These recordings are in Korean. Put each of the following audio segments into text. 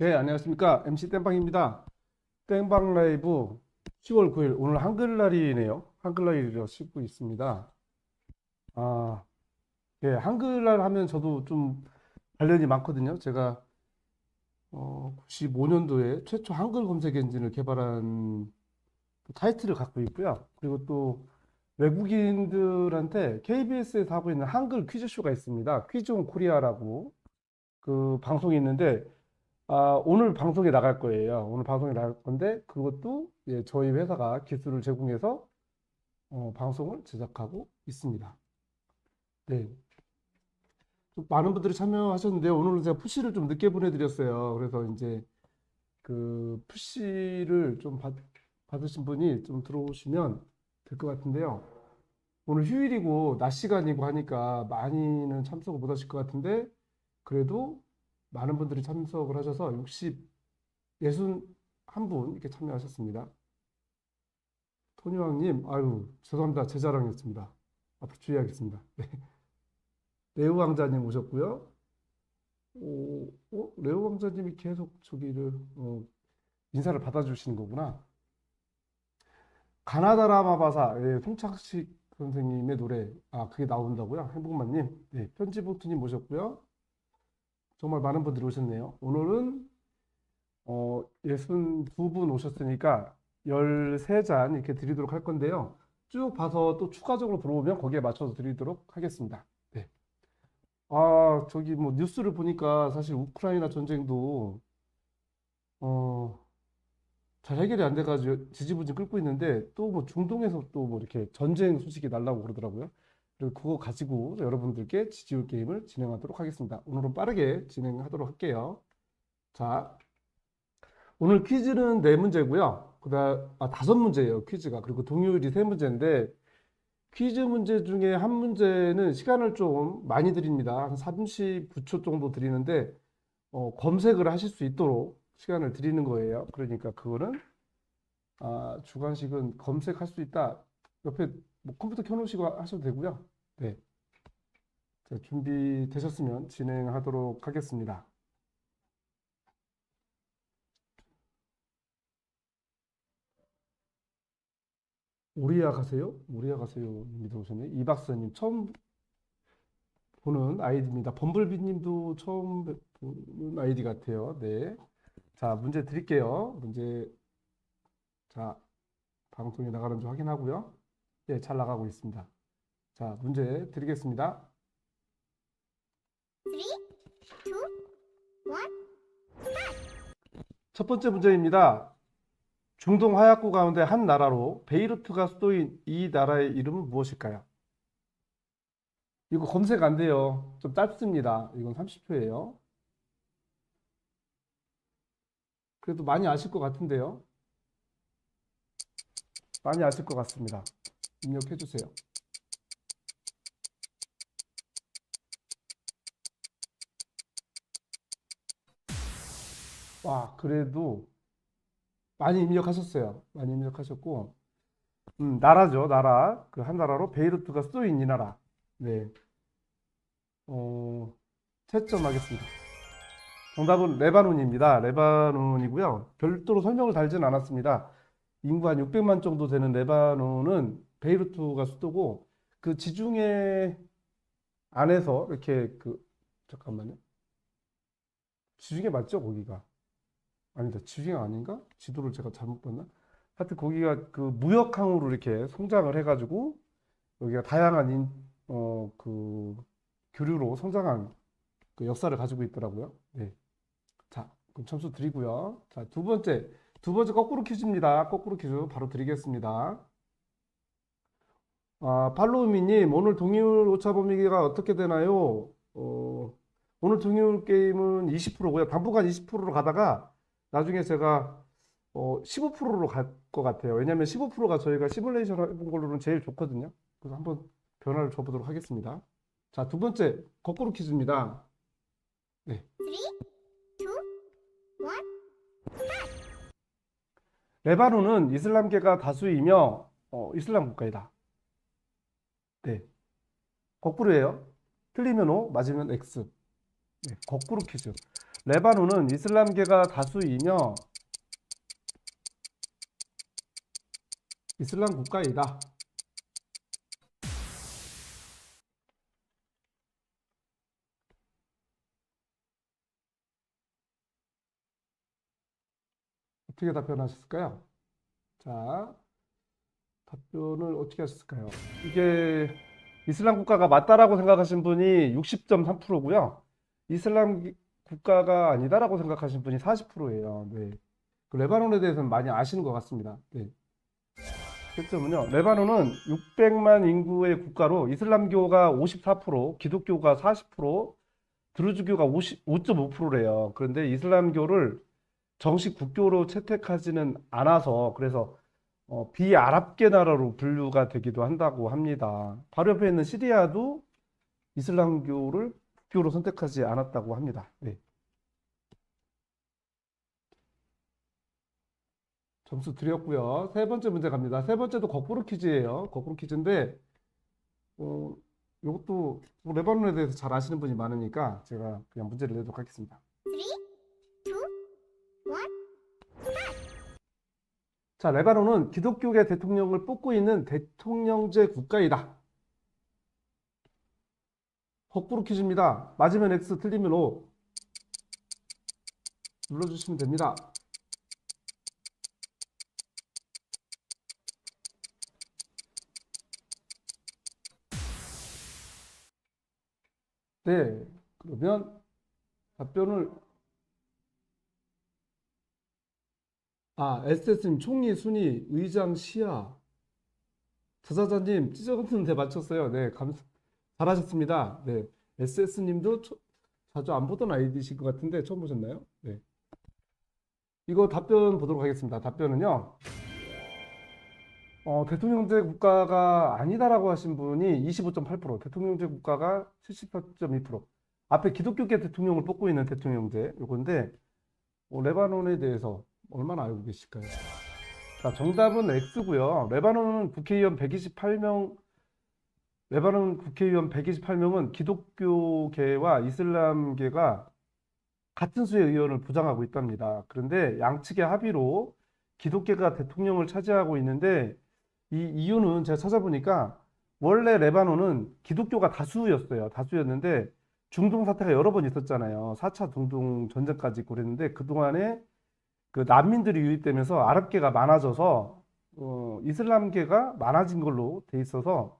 네, 안녕하십니까. MC 땜빵입니다. 땜빵 라이브 10월 9일, 오늘 한글날이네요. 한글날이라 쓰고 있습니다. 아, 예, 한글날 하면 저도 좀 관련이 많거든요. 제가 95년도에 최초 한글 검색 엔진을 개발한 그 타이틀을 갖고 있고요. 그리고 또 외국인들한테 KBS에서 하고 있는 한글 퀴즈쇼가 있습니다. 퀴즈 온 코리아라고 그 방송이 있는데 오늘 방송에 나갈 거예요. 오늘 방송에 나갈 건데 그것도 예, 저희 회사가 기술을 제공해서 방송을 제작하고 있습니다. 네. 좀 많은 분들이 참여하셨는데요. 오늘은 제가 푸시를 좀 늦게 보내드렸어요. 그래서 이제 그 푸시를 좀 받으신 분이 좀 들어오시면 될 것 같은데요. 오늘 휴일이고 낮 시간이고 하니까 많이는 참석을 못 하실 것 같은데 그래도 많은 분들이 참석을 하셔서 61분 이렇게 참여하셨습니다. 토니왕님, 아유, 죄송합니다. 제 자랑이었습니다. 앞으로 주의하겠습니다. 네. 레오 왕자님 오셨고요. 레오 왕자님이 계속 저기를, 인사를 받아주시는 거구나. 가나다라마바사, 예, 송창식 선생님의 노래, 그게 나온다고요? 행복만님, 네, 편지보트님 모셨고요. 정말 많은 분들이 오셨네요. 오늘은 62분 오셨으니까 13잔 이렇게 드리도록 할 건데요. 쭉 봐서 또 추가적으로 들어오면 거기에 맞춰서 드리도록 하겠습니다. 네. 저기 뭐 뉴스를 보니까 사실 우크라이나 전쟁도 어, 잘 해결이 안 돼가지고 지지부진 끓고 있는데 또 뭐 중동에서 또 뭐 이렇게 전쟁 소식이 날라오고 그러더라고요. 그리고 그거 가지고 여러분들께 지지율 게임을 진행하도록 하겠습니다. 오늘은 빠르게 진행하도록 할게요. 자, 오늘 퀴즈는 네 문제고요. 다섯 문제예요, 퀴즈가. 그리고 동요율이 세 문제인데, 퀴즈 문제 중에 한 문제는 시간을 좀 많이 드립니다. 한 39초 정도 드리는데, 검색을 하실 수 있도록 시간을 드리는 거예요. 그러니까 그거는, 주관식은 검색할 수 있다. 옆에 뭐 컴퓨터 켜놓으시고 하셔도 되고요. 네. 자, 준비되셨으면 진행하도록 하겠습니다. 오리아 가세요? 오리아 가세요. 님이 들어오셨네. 이 박사님 처음 보는 아이디입니다. 범블비님도 처음 보는 아이디 같아요. 네. 자, 문제 드릴게요. 자, 방송에 나가는 줄 확인하고요. 네, 잘 나가고 있습니다. 자, 문제 드리겠습니다. 첫 번째 문제입니다. 중동 화약고 가운데 한 나라로 베이루트가 수도인 이 나라의 이름은 무엇일까요? 이거 검색 안 돼요. 좀 짧습니다. 이건 30초예요. 그래도 많이 아실 것 같은데요. 많이 아실 것 같습니다. 입력해 주세요. 와, 그래도 많이 입력하셨어요. 많이 입력하셨고, 나라죠, 나라. 그 한 나라로 베이루트가 수도인 이 나라. 네, 어, 채점하겠습니다. 정답은 레바논입니다. 레바논이고요. 별도로 설명을 달지는 않았습니다. 인구 한 600만 정도 되는 레바논은 베이루트가 수도고, 그 지중해 안에서 이렇게 잠깐만요. 지중해 맞죠, 거기가? 아니다, 지중해 아닌가? 지도를 제가 잘못 봤나? 하여튼 거기가 그 무역항으로 이렇게 성장을 해가지고 여기가 다양한 교류로 성장한 그 역사를 가지고 있더라고요. 네. 자, 그럼 점수 드리고요. 자, 두 번째 거꾸로 퀴즈입니다. 거꾸로 퀴즈 바로 드리겠습니다. 팔로우미님, 오늘 동의율 오차 범위가 어떻게 되나요? 오늘 동의율 게임은 20%고요. 당분간 20%로 가다가 나중에 제가 15%로 갈 것 같아요. 왜냐하면 15%가 저희가 시뮬레이션 해본 걸로는 제일 좋거든요. 그래서 한번 변화를 줘보도록 하겠습니다. 자, 두 번째 거꾸로 퀴즈입니다. 네. 레바논은 이슬람계가 다수이며 이슬람 국가이다. 네. 거꾸로예요. 틀리면 O, 맞으면 X. 네, 거꾸로 퀴즈. 레바논은 이슬람계가 다수이며 이슬람 국가이다. 어떻게 답변하셨을까요? 자, 답변을 어떻게 하셨을까요? 이게 이슬람 국가가 맞다라고 생각하신 분이 60.3%고요. 이슬람 국가가 아니다라고 생각하신 분이 40%예요. 네. 그 레바논에 대해서는 많이 아시는 것 같습니다. 네. 실점은요. 레바논은 600만 인구의 국가로 이슬람교가 54%, 기독교가 40%, 드루즈교가 5.5%래요. 그런데 이슬람교를 정식 국교로 채택하지는 않아서 그래서 비아랍계 나라로 분류가 되기도 한다고 합니다. 바로 옆에 있는 시리아도 이슬람교를 국교로 선택하지 않았다고 합니다. 네. 점수 드렸고요. 세 번째 문제 갑니다. 세 번째도 거꾸로 퀴즈예요. 거꾸로 퀴즈인데 어, 이것도 뭐 레바논에 대해서 잘 아시는 분이 많으니까 제가 그냥 문제를 내도록 하겠습니다. 자, 레바논은 기독교계 대통령을 뽑고 있는 대통령제 국가이다. 거꾸로 퀴즈입니다. 맞으면 X, 틀리면 O. 눌러주시면 됩니다. 네, 그러면 답변을 SS님 총리, 순위, 의장, 시야. 자자자님 찢어졌는데 맞췄어요. 네, 잘하셨습니다. 네, SS님도 자주 안 보던 아이디실 것 같은데 처음 보셨나요? 네. 이거 답변 보도록 하겠습니다. 답변은요. 대통령제 국가가 아니다라고 하신 분이 25.8%, 대통령제 국가가 78.2%. 앞에 기독교계 대통령을 뽑고 있는 대통령제 요건데 레바논에 대해서 얼마나 알고 계실까요? 자, 정답은 X고요. 레바논 국회의원 128명은 기독교계와 이슬람계가 같은 수의 의원을 보장하고 있답니다. 그런데 양측의 합의로 기독교가 대통령을 차지하고 있는데 이 이유는 제가 찾아보니까 원래 레바논은 기독교가 다수였어요. 다수였는데 중동 사태가 여러 번 있었잖아요. 4차 중동 전쟁까지 있고 그랬는데 그동안에 그 난민들이 유입되면서 아랍계가 많아져서 이슬람계가 많아진 걸로 돼 있어서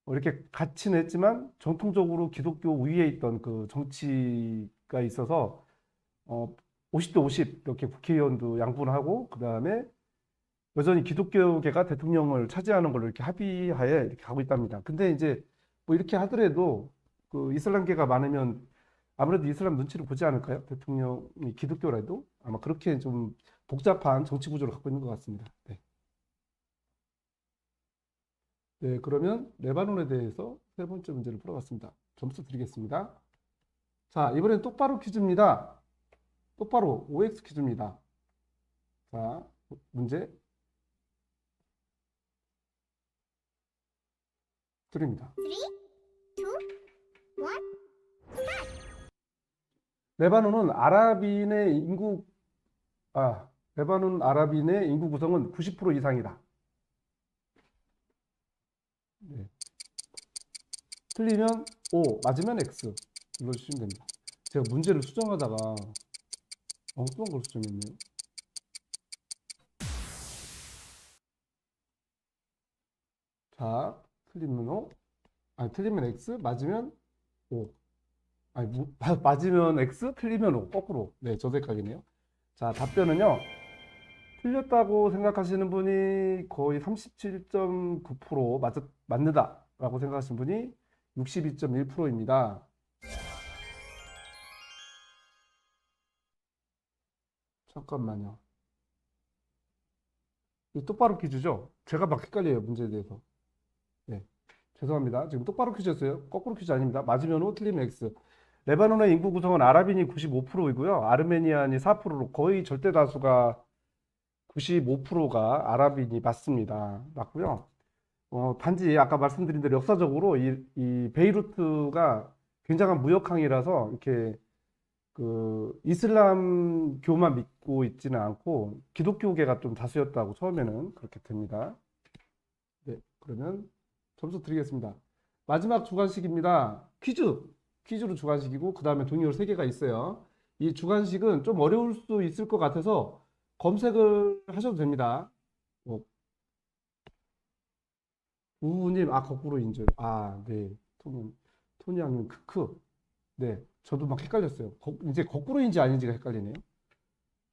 이렇게 같이는 했지만 전통적으로 기독교 위에 있던 그 정치가 있어서 50대 50 이렇게 국회의원도 양분하고 그다음에 여전히 기독교계가 대통령을 차지하는 걸로 이렇게 합의하에 이렇게 가고 있답니다. 근데 이제 뭐 이렇게 하더라도 그 이슬람계가 많으면 아무래도 이슬람 눈치를 보지 않을까요? 대통령이 기독교라도 아마 그렇게 좀 복잡한 정치 구조를 갖고 있는 것 같습니다. 네. 네, 그러면 레바논에 대해서 세 번째 문제를 풀어봤습니다. 점수 드리겠습니다. 자, 이번엔 똑바로 퀴즈입니다. 똑바로 OX 퀴즈입니다. 자, 문제 드립니다. 레바논은 레바논 아랍인의 인구 구성은 90% 이상이다. 네. 틀리면 O, 맞으면 X 눌러주시면 됩니다. 제가 문제를 수정하다가 엉뚱한 걸 수정했네요. 자, 틀리면 O, 틀리면 X, 맞으면 O. 맞으면 X, 틀리면 O. 거꾸로. 네, 저 색깔이네요. 자, 답변은요. 틀렸다고 생각하시는 분이 거의 37.9% 맞는다라고 생각하시는 분이 62.1%입니다. 잠깐만요. 이거 똑바로 퀴즈죠? 제가 막 헷갈려요, 문제에 대해서. 네, 죄송합니다. 지금 똑바로 퀴즈였어요. 거꾸로 퀴즈 아닙니다. 맞으면 O, 틀리면 X. 레바논의 인구 구성은 아랍인이 95%이고요. 아르메니안이 4%로 거의 절대 다수가 95%가 아랍인이 맞습니다. 맞고요. 단지 아까 말씀드린 대로 역사적으로 이 베이루트가 굉장한 무역항이라서 이렇게 그 이슬람교만 믿고 있지는 않고 기독교계가 좀 다수였다고 처음에는 그렇게 됩니다. 네, 그러면 점수 드리겠습니다. 마지막 주관식입니다. 퀴즈로 주관식이고 그 다음에 동의어 3개가 있어요. 이 주관식은 좀 어려울 수 있을 것 같아서 검색을 하셔도 됩니다. 우우님, 거꾸로 인줄. 네. 토니양님, 크크. 네. 저도 막 헷갈렸어요. 이제 거꾸로인지 아닌지가 헷갈리네요.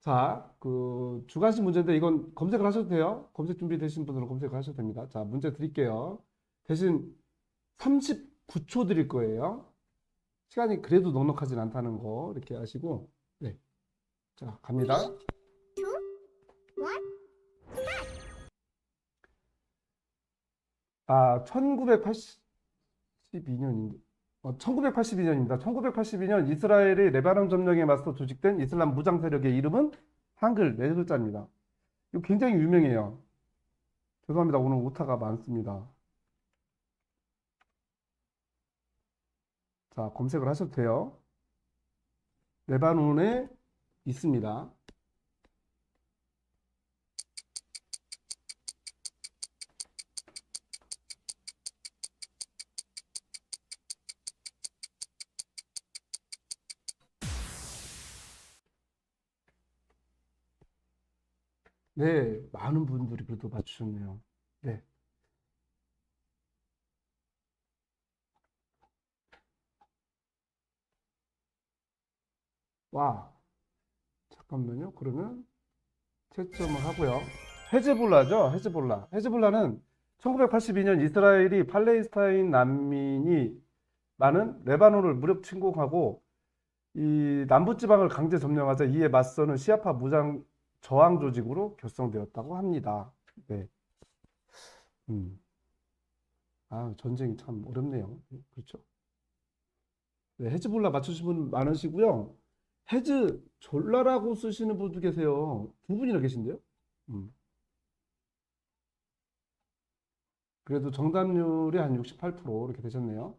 자, 그 주관식 문제인데 이건 검색을 하셔도 돼요. 검색 준비되신 분들은 검색을 하셔도 됩니다. 자, 문제 드릴게요. 대신 39초 드릴 거예요. 시간이 그래도 넉넉하진 않다는 거 이렇게 아시고. 네. 자, 갑니다. 1982년인데. 1982년입니다. 1982년 이스라엘의 레바논 점령에 맞서 조직된 이슬람 무장 세력의 이름은 한글 4글자입니다. 이거 굉장히 유명해요. 죄송합니다. 오늘 오타가 많습니다. 자, 검색을 하셔도 돼요. 레바논에 있습니다. 네, 많은 분들이 그래도 맞추셨네요. 네. 와, 잠깐만요. 그러면 채점을 하고요. 헤즈볼라죠? 헤즈볼라. 헤즈볼라는 1982년 이스라엘이 팔레스타인 난민이 많은 레바논을 무력 침공하고 이 남부지방을 강제 점령하자 이에 맞서는 시아파 무장 저항 조직으로 결성되었다고 합니다. 네. 음. 전쟁이 참 어렵네요. 그렇죠. 네, 헤즈볼라 맞추신 분 많으시고요. 헤즈졸라라고 쓰시는 분도 계세요. 2분이나 계신데요. 음. 그래도 정답률이 한 68% 이렇게 되셨네요.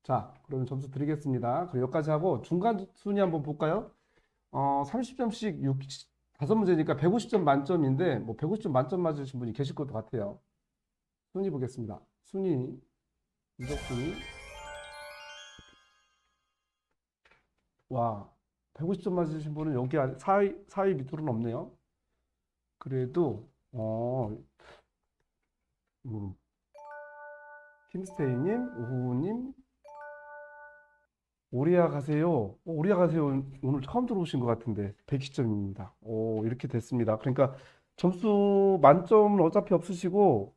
자, 그러면 점수 드리겠습니다. 그럼 여기까지 하고 중간 순위 한번 볼까요? 30점씩 5문제니까 150점 만점인데 뭐 150점 만점 맞으신 분이 계실 것 같아요. 순위 보겠습니다. 순위, 이적 순위. 와, 150점 맞으신 분은 여기 4위 밑으로는 없네요. 그래도 음, 김스테이님, 우후님, 오리아 가세요. 오리아 가세요. 오늘 처음 들어오신 것 같은데 120점입니다. 이렇게 됐습니다. 그러니까 점수 만점은 어차피 없으시고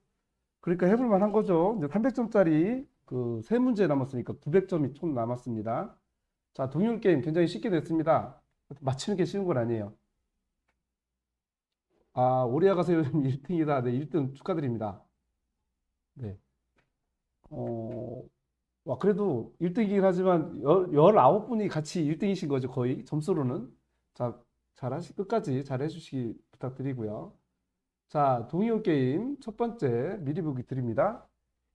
그러니까 해볼 만한 거죠. 이제 300점짜리 그 세 문제 남았으니까 900점이 총 남았습니다. 자, 동률 게임 굉장히 쉽게 됐습니다. 맞히는 게 쉬운 건 아니에요. 오리아 가세요 1등이다. 네, 1등 축하드립니다. 네. 어, 그래도 1등이긴 하지만 19분이 같이 1등이신 거죠, 거의 점수로는. 자, 끝까지 잘 해주시기 부탁드리고요. 자, 동의어 게임 첫 번째 미리 보기 드립니다.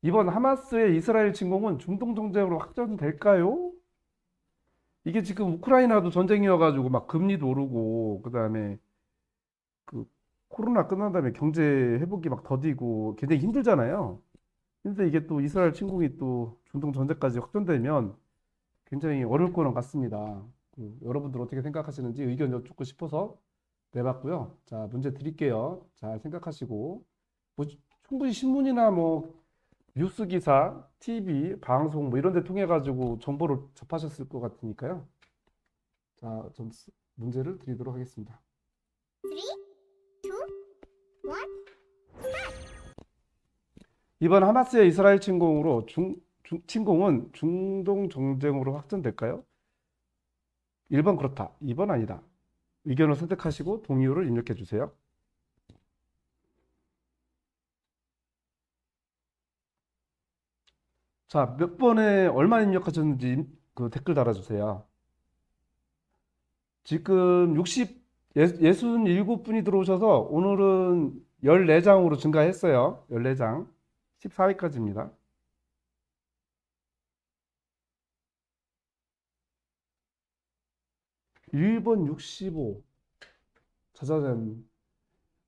이번 하마스의 이스라엘 침공은 중동 정쟁으로 확전될까요? 이게 지금 우크라이나도 전쟁이어가지고 막 금리도 오르고 그다음에 그 코로나 끝난 다음에 경제 회복이 막 더디고 굉장히 힘들잖아요. 근데 이게 또 이스라엘 침공이 또 중동 전쟁까지 확전되면 굉장히 어려울 거는 같습니다. 여러분들 어떻게 생각하시는지 의견 여쭙고 싶어서 내봤고요. 자, 문제 드릴게요. 잘 생각하시고 뭐 충분히 신문이나 뭐 뉴스 기사, TV, 방송 뭐 이런 데 통해 가지고 정보를 접하셨을 것 같으니까요. 자, 문제를 드리도록 하겠습니다. 3, 2, 1. 이번 하마스의 이스라엘 침공으로 침공은 중동 정쟁으로 확전될까요? 1번 그렇다. 2번 아니다. 의견을 선택하시고 동의어를 입력해 주세요. 자, 몇 번에 얼마 입력하셨는지 그 댓글 달아주세요. 지금 67분이 들어오셔서 오늘은 14장으로 증가했어요. 14장. 14위까지입니다. 1번 65. 자자잔.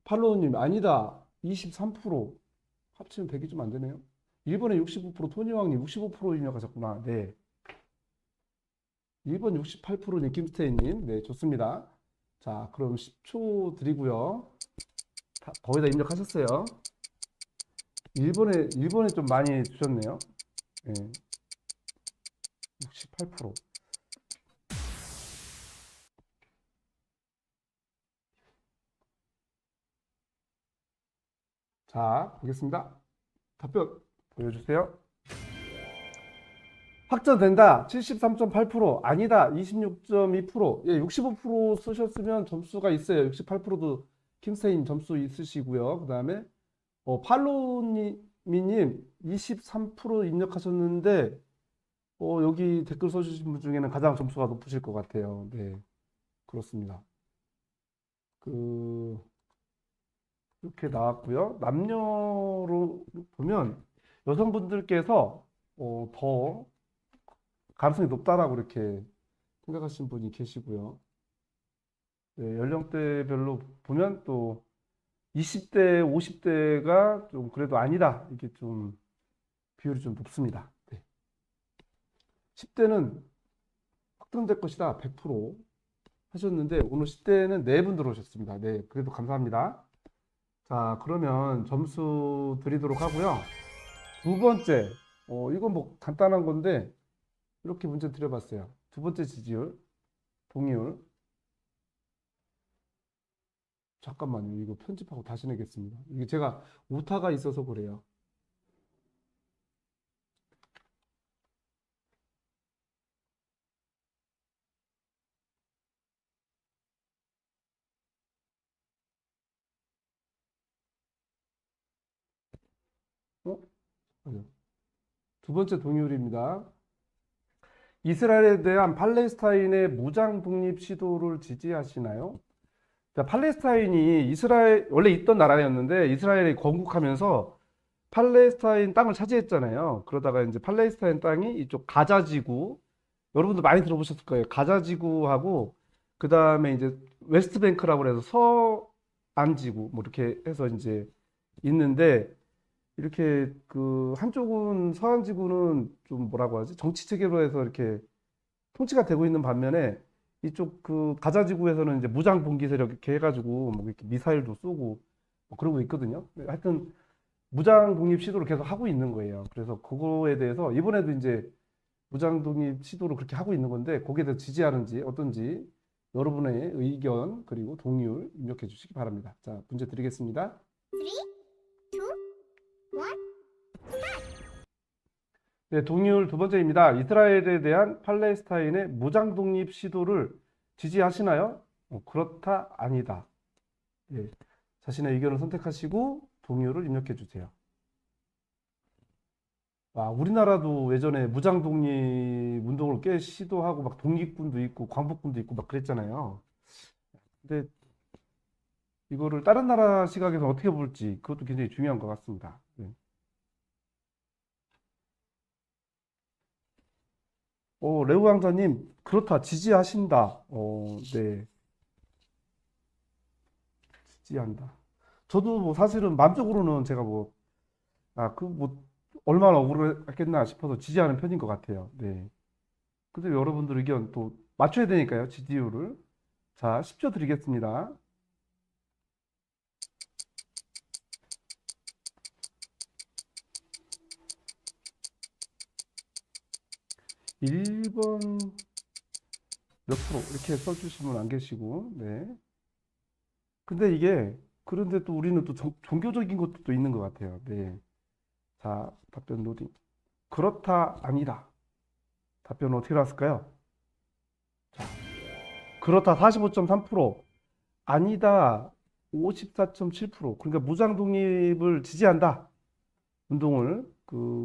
팔로우님, 아니다. 23%. 합치면 100이 좀 안 되네요. 1번에 65%, 토니왕님 65% 입력하셨구나. 네. 1번 68%님, 김스테이님. 네, 좋습니다. 자, 그럼 10초 드리고요. 거의 다 입력하셨어요. 1번에 좀 많이 주셨네요. 네, 68%. 자, 보겠습니다. 답변 보여주세요. 확정된다. 73.8%. 아니다. 26.2%. 예, 65% 쓰셨으면 점수가 있어요. 68%도 킹스테인 점수 있으시고요. 그 다음에 팔로우미님 23% 입력하셨는데 여기 댓글 써주신 분 중에는 가장 점수가 높으실 것 같아요. 네, 그렇습니다. 그 이렇게 나왔고요. 남녀로 보면 여성분들께서 더 가능성이 높다라고 이렇게 생각하시는 분이 계시고요. 네, 연령대별로 보면 또 20대, 50대가 좀 그래도 아니다. 이게 좀 비율이 좀 높습니다. 네. 10대는 확정될 것이다. 100% 하셨는데 오늘 10대는 4분 들어오셨습니다. 네, 그래도 감사합니다. 자, 그러면 점수 드리도록 하고요. 두 번째, 이건 뭐 간단한 건데 이렇게 문제 드려봤어요. 두 번째 지지율, 동의율. 잠깐만요. 이거 편집하고 다시 내겠습니다. 이게 제가 오타가 있어서 그래요. 어? 아니요. 두 번째 동의율입니다. 이스라엘에 대한 팔레스타인의 무장 독립 시도를 지지하시나요? 자, 팔레스타인이 이스라엘 원래 있던 나라였는데 이스라엘이 건국하면서 팔레스타인 땅을 차지했잖아요. 그러다가 이제 팔레스타인 땅이 이쪽 가자 지구, 여러분들 많이 들어보셨을 거예요. 가자 지구하고 그 다음에 이제 웨스트뱅크라고 해서 서안 지구 뭐 이렇게 해서 이제 있는데 이렇게 그 한쪽은 서안 지구는 좀 뭐라고 하지? 정치 체계로 해서 이렇게 통치가 되고 있는 반면에 이쪽 그 가자 지구에서는 이제 무장 봉기 세력 이렇게 해가지고 뭐 이렇게 미사일도 쏘고 뭐 그러고 있거든요. 하여튼 무장 독립 시도를 계속 하고 있는 거예요. 그래서 그거에 대해서 이번에도 이제 무장 독립 시도를 그렇게 하고 있는 건데 거기에 대해서 지지하는지 어떤지 여러분의 의견 그리고 동의를 입력해 주시기 바랍니다. 자, 문제 드리겠습니다. 3, 2, 1. 네, 동의율 두 번째입니다. 이스라엘에 대한 팔레스타인의 무장 독립 시도를 지지하시나요? 그렇다, 아니다. 예, 자신의 의견을 선택하시고 동의율을 입력해 주세요. 우리나라도 예전에 무장 독립 운동을 꽤 시도하고 막 독립군도 있고 광복군도 있고 막 그랬잖아요. 근데 이거를 다른 나라 시각에서 어떻게 볼지 그것도 굉장히 중요한 것 같습니다. 네. 레오 강사님, 그렇다, 지지하신다. 네, 지지한다. 저도 뭐 사실은 마음적으로는 제가 얼마나 억울했겠나 싶어서 지지하는 편인 것 같아요. 네. 근데 여러분들 의견 또 맞춰야 되니까요, 지지율을. 자, 10초 드리겠습니다. 1번 몇 프로 이렇게 써주신 분 안 계시고, 네. 근데 이게 그런데 또 우리는 또 종교적인 것도 또 있는 것 같아요. 네. 자, 답변 로딩. 그렇다, 아니다. 답변은 어떻게 나왔을까요? 자, 그렇다 45.3%, 아니다 54.7%. 그러니까 무장 독립을 지지한다. 운동을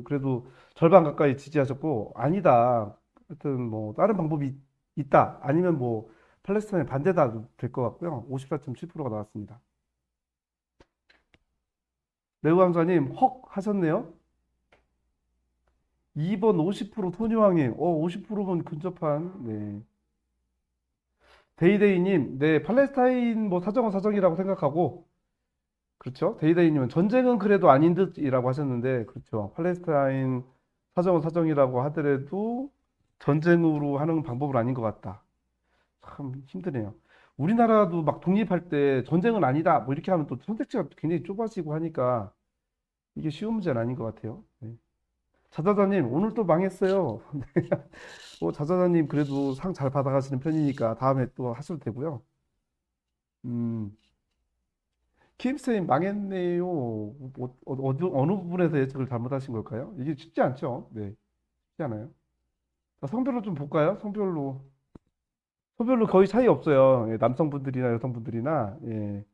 그래도 절반 가까이 지지하셨고 아니다. 하여튼 뭐 다른 방법이 있다. 아니면 뭐 팔레스타인에 반대다 될 것 같고요. 54.7%가 나왔습니다. 레우 강사님 헉 하셨네요. 2번 50% 토니왕님 50%면 근접한. 네. 데이데이님, 네, 팔레스타인 뭐 사정은 사정이라고 생각하고, 그렇죠? 데이데이님은 전쟁은 그래도 아닌 듯이라고 하셨는데, 그렇죠. 팔레스타인 사정은 사정이라고 하더라도 전쟁으로 하는 방법은 아닌 것 같다. 참 힘드네요. 우리나라도 막 독립할 때 전쟁은 아니다. 뭐 이렇게 하면 또 선택지가 굉장히 좁아지고 하니까 이게 쉬운 문제는 아닌 것 같아요. 네. 자자자님, 오늘 또 망했어요. 자자자님 그래도 상 잘 받아가시는 편이니까 다음에 또 하셔도 되고요. 음, 킴쌤 망했네요. 어느 부분에서 예측을 잘못하신 걸까요? 이게 쉽지 않죠? 네, 쉽지 않아요. 자, 성별로 좀 볼까요? 성별로 거의 차이 없어요. 예, 남성분들이나 여성분들이나, 예.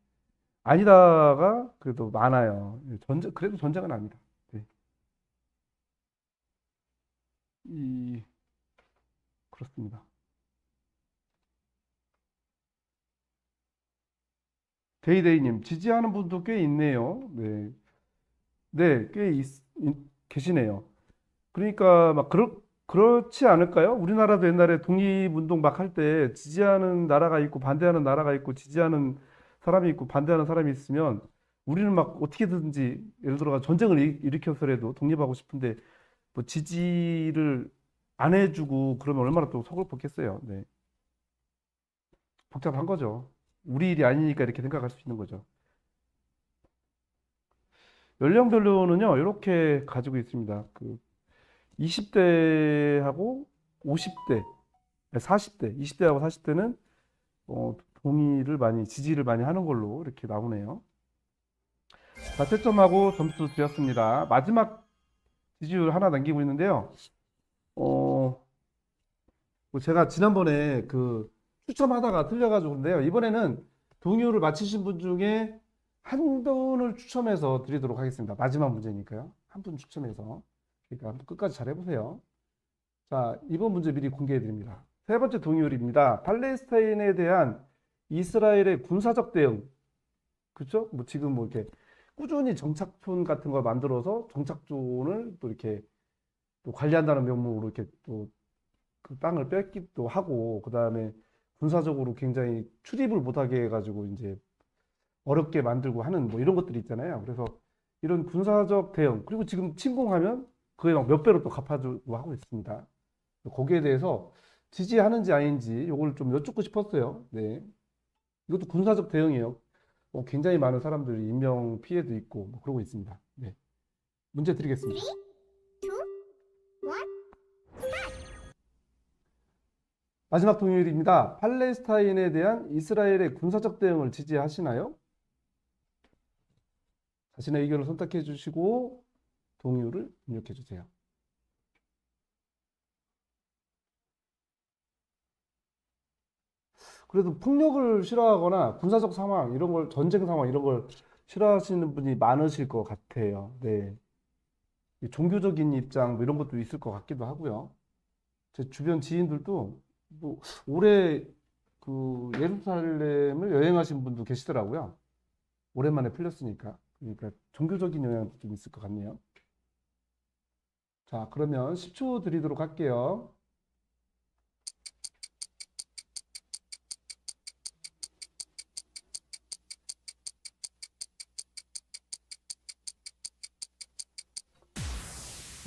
아니다가 그래도 많아요. 예, 그래도 전쟁은 아니다. 네. 이, 그렇습니다. 데이데이님, 지지하는 분도 꽤 있네요. 네. 네, 계시네요. 그러니까 막 그렇지 않을까요? 우리나라도 옛날에 독립운동 막 할 때 지지하는 나라가 있고 반대하는 나라가 있고 지지하는 사람이 있고 반대하는 사람이 있으면 우리는 막 어떻게든지 예를 들어가 전쟁을 일으켜서라도 독립하고 싶은데 뭐 지지를 안 해주고 그러면 얼마나 또 속을 뻗겠어요. 네. 복잡한 거죠. 우리 일이 아니니까 이렇게 생각할 수 있는 거죠. 연령별로는요, 이렇게 가지고 있습니다. 그 20대하고 50대, 40대, 20대하고 40대는 지지를 많이 하는 걸로 이렇게 나오네요. 자, 채점하고 점수 드렸습니다. 마지막 지지율 하나 남기고 있는데요. 어, 뭐 제가 지난번에 그 추첨하다가 틀려가지고 그런데요. 이번에는 동요를 맞히신 분 중에 한 분을 추첨해서 드리도록 하겠습니다. 마지막 문제니까요. 한 분 추첨해서. 그러니까 한번 끝까지 잘 해보세요. 자, 이번 문제 미리 공개해 드립니다. 세 번째 동요입니다. 팔레스타인에 대한 이스라엘의 군사적 대응. 그렇죠? 뭐 지금 뭐 이렇게 꾸준히 정착촌 같은 걸 만들어서 정착촌을 또 이렇게 또 관리한다는 명목으로 이렇게 또 그 땅을 뺏기도 하고 그다음에 군사적으로 굉장히 출입을 못하게 해가지고 이제 어렵게 만들고 하는 뭐 이런 것들이 있잖아요. 그래서 이런 군사적 대응 그리고 지금 침공하면 그에 막 몇 배로 또 갚아주고 하고 있습니다. 거기에 대해서 지지하는지 아닌지 이걸 좀 여쭙고 싶었어요. 네. 이것도 군사적 대응이에요. 굉장히 많은 사람들이 인명 피해도 있고 뭐 그러고 있습니다. 네. 문제 드리겠습니다. 마지막 동일입니다. 팔레스타인에 대한 이스라엘의 군사적 대응을 지지하시나요? 자신의 의견을 선택해 주시고 동의를 입력해 주세요. 그래도 폭력을 싫어하거나 군사적 상황 이런 걸 전쟁 상황 이런 걸 싫어하시는 분이 많으실 것 같아요. 네. 종교적인 입장 뭐 이런 것도 있을 것 같기도 하고요. 제 주변 지인들도 뭐 올해 그 예루살렘을 여행하신 분도 계시더라고요. 오랜만에 풀렸으니까. 그러니까 종교적인 영향도 좀 있을 것 같네요. 자, 그러면 10초 드리도록 할게요.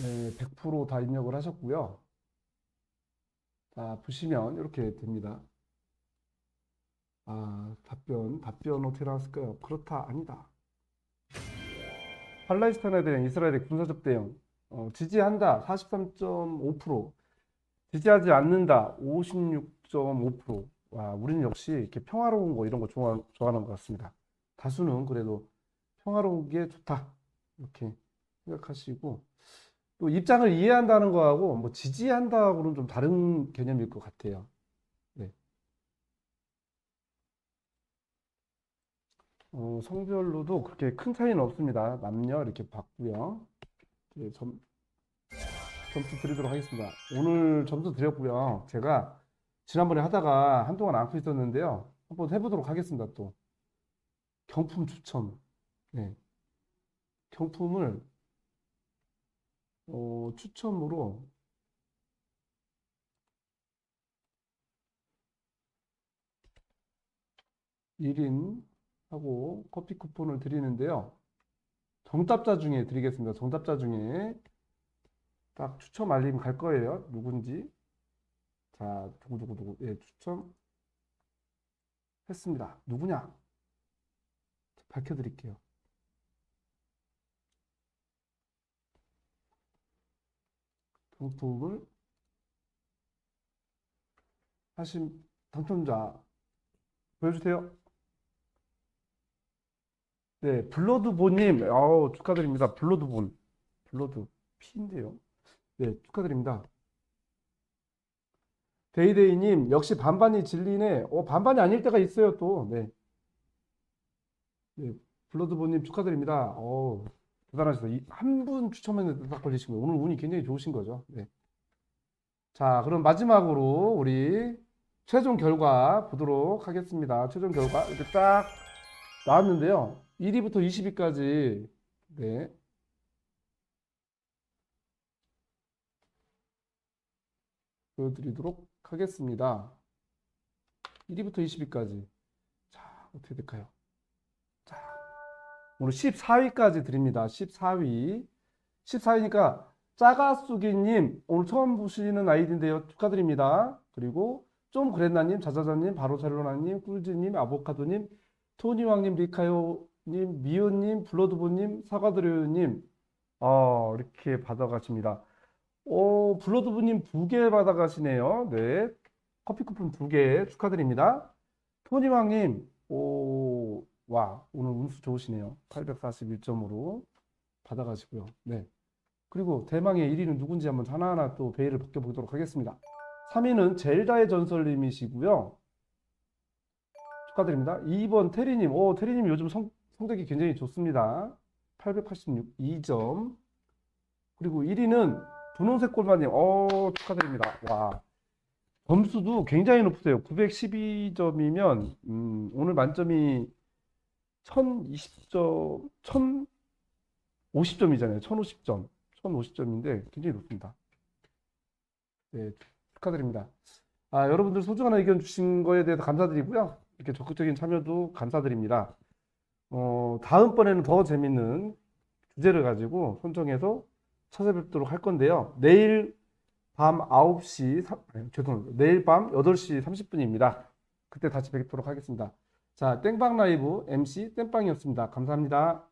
네, 100%다 입력을 하셨고요. 자, 보시면 이렇게 됩니다. 답변 어떻게 나왔을까요? 그렇다, 아니다. 팔레스타인에 대한 이스라엘의 군사적 대응. 지지한다, 43.5%. 지지하지 않는다, 56.5%. 와, 우리는 역시 이렇게 평화로운 거 이런 거 좋아하는 것 같습니다. 다수는 그래도 평화로운 게 좋다. 이렇게 생각하시고, 또 입장을 이해한다는 거하고 뭐 지지한다고는 좀 다른 개념일 것 같아요. 네. 성별로도 그렇게 큰 차이는 없습니다. 남녀 이렇게 봤고요. 예, 점수 드리도록 하겠습니다. 오늘 점수 드렸고요. 제가 지난번에 하다가 한동안 안고 있었는데요. 한번 해보도록 하겠습니다. 또 경품 추첨. 네. 경품을 추첨으로 1인 하고 커피 쿠폰을 드리는데요. 정답자 중에 드리겠습니다. 정답자 중에 딱 추첨 알림 갈 거예요. 누군지. 자, 누구. 예, 추첨했습니다. 누구냐? 밝혀드릴게요. 당첨을 하신 당첨자 보여주세요. 네, 블러드본님, 축하드립니다. 블러드 피인데요. 네, 축하드립니다. 데이데이님, 역시 반반이 진리네. 반반이 아닐 때가 있어요, 또. 네, 네, 블러드본님 축하드립니다. 대단하시다. 한 분 추첨했는데 딱 걸리신 거예요. 오늘 운이 굉장히 좋으신 거죠. 네. 자, 그럼 마지막으로 우리 최종 결과 보도록 하겠습니다. 최종 결과 이렇게 딱 나왔는데요. 1위부터 20위까지 네, 보여드리도록 하겠습니다. 1위부터 20위까지. 자, 어떻게 될까요? 자, 오늘 14위까지 드립니다. 14위. 14위니까 짜가수기님 오늘 처음 보시는 아이디인데요. 축하드립니다. 그리고 좀 그랬나님, 자자자님, 바로찰로나님, 꿀지님, 아보카도님, 토니왕님, 리카요님, 미호님, 블러드보님, 사과드려요님 이렇게 받아가십니다. 블러드보님 2개 받아가시네요. 네, 커피 쿠폰 2개 축하드립니다. 토니왕님, 오늘 운수 좋으시네요. 841점으로 받아가시고요. 네. 그리고 대망의 1위는 누군지 한번 하나하나 또 베일을 벗겨보도록 하겠습니다. 3위는 젤다의 전설님이시고요. 축하드립니다. 2번 테리님. 테리님 요즘 성적이 굉장히 좋습니다. 886점. 그리고 1위는 분홍색 골반님. 축하드립니다. 와. 점수도 굉장히 높으세요. 912점이면 오늘 만점이 1020점, 1050점이잖아요. 1050점. 1050점인데 굉장히 높습니다. 네, 축하드립니다. 여러분들 소중한 의견 주신 거에 대해서 감사드리고요. 이렇게 적극적인 참여도 감사드립니다. 다음번에는 더 재밌는 주제를 가지고 선정해서 찾아뵙도록 할 건데요. 내일 밤 9시, 죄송합니다. 내일 밤 8시 30분입니다. 그때 다시 뵙도록 하겠습니다. 자, 땡빵 라이브 MC 땡빵이었습니다. 감사합니다.